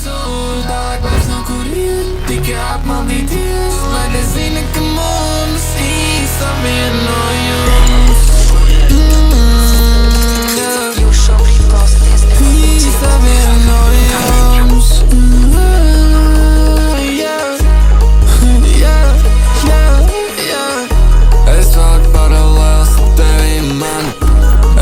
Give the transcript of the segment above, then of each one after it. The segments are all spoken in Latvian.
Sūdāk vairs nav kur iet, tikai apmaldīties. Vai nezini, ka mums īsa vienojums? Jūs šobrīd klausāties Īsa vienojums. Es velku paralēls ar tevi un mani.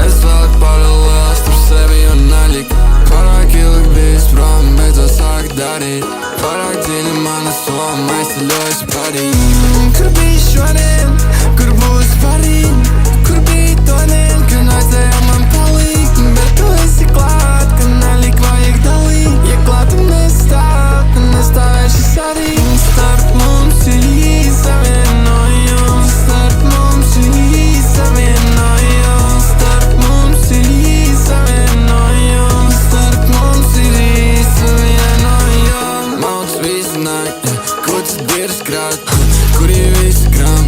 Es velku paralēls ar sevi un naļiku. Pārāk ilgi bijis prom, beidzot sāk darīt. Pārāk dziļi mana soma aizceļojas parīt. Kur bija šodien, kur būs parīt? Kur bija todien, kad aizējām man palīgt? Bet tu esi klāt, kad naļik vajag dalīt. Ja klāt un nestāv, tad nestāvēšu arī. Starp mums ir īsa vienojums. Starp mums ir īsa vienojums. Starp mums ir īsa vienojums. Starp mums ir īsa vienojums. Mauts visu nakti, ko tas dirs krāt, kur ir visi krām,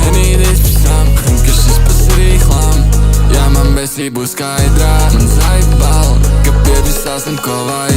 enīdīs psām, ka šis pas ir īhlām. Jā, man besī būs skaidrā, man zaibal, ka piedvisās un ko vajag.